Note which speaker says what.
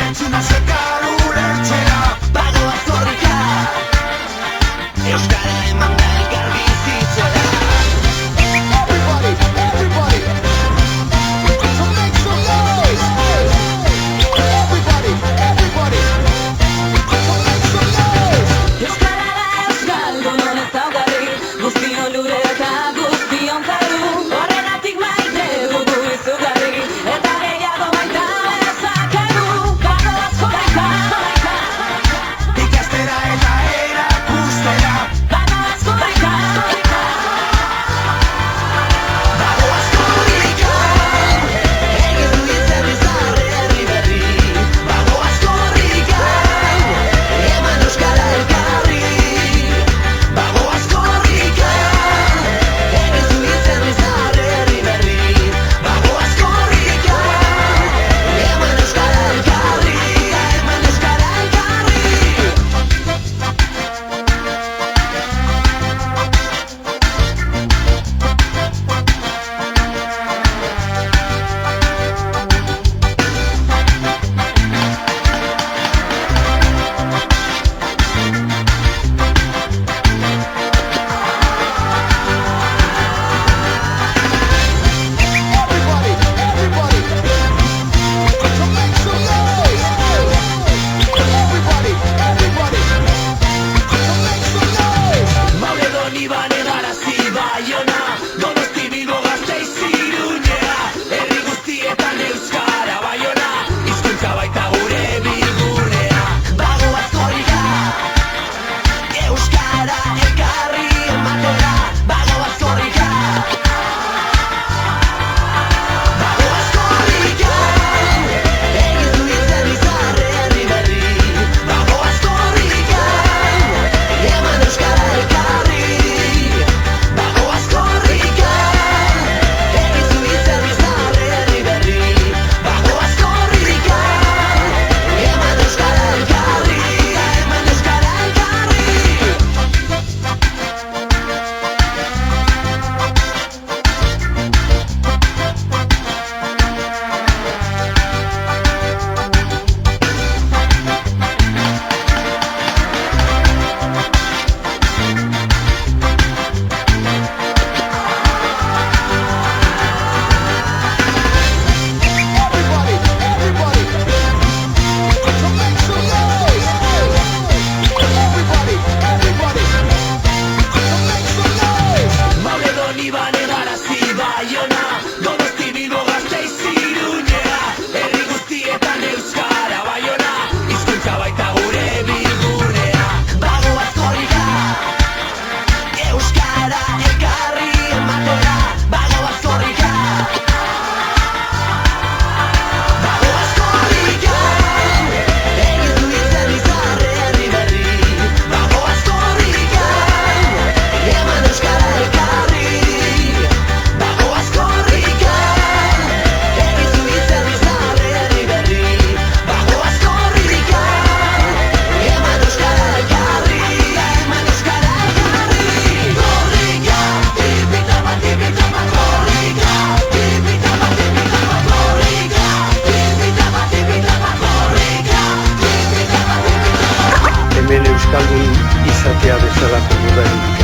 Speaker 1: entzuna sekar ulertzera. Bagoaz korrika, euskara eman da elkar bizitzera. Everybody, everybody, so make some noise. Everybody, everybody, so make some noise.
Speaker 2: Euskara da euskaldunon ez daugarri, guztion lure eta guztion zaru. Horregatik maite dugu izugarri, eta gehiago baita ezakegu. Bagoaz korrika,
Speaker 1: Ikastera eta erakustera.
Speaker 2: bagoaz korrika,
Speaker 1: Bagoaz korrika, egin du izerri zaharre herri berri. Bagoaz korrika, eman euskara elkarri. Bagoaz korrika, egin du izerri zaharre herri berri. Bagoaz korrika, eman euskara elkarri. Eman euskara elkarri. Everybody, everybody, so make some noise. Everybody, everybody, so make some noise. Mauledon Ibane Garazi Baiona, Donosti Bilbo Gasteiz Iruñea, herri guztietan euskara Baiona, hizkuntza baita gure bilgunea. Bagoaz korrika, euskara elkarri ematera. Bagoaz korrika, bagoaz korrika, egin du izerri zaharre herri berri. Bagoaz korrika, eman euskara elkarri. Bagoaz korrika, egin du izerri zaharre herri berri. Bagoaz korrika, eman euskara elkarri. Eman euskara elkarri. Everybody, everybody, so make some noise. Everybody, everybody, so make some noise. Mauledon Ibane Garazi Baiona, Donosti Bilbo Gasteiz Iruñea, herri guztietan euskara Baiona, hizkuntza baita gure bilgunea. Bagoaz korrika, euskara elkarri ematera. Bagoaz korrika, bagoaz korrika, egin du izerri zaharre herri berri. Bagoaz korrika, eman euskara elkarri. Bagoaz korrika, egin du izerri zaharre herri berri. Bagoaz korrika, eman euskara elkarri. Eman euskara elkarri. Korrika, tipitama, tipitama, korrika. Tipitama, tipitama, korrika. Tipitama, tipitama, korrika. Tipitama, tipitama.
Speaker 3: Hemen euskaldun izatea bezalako dudarik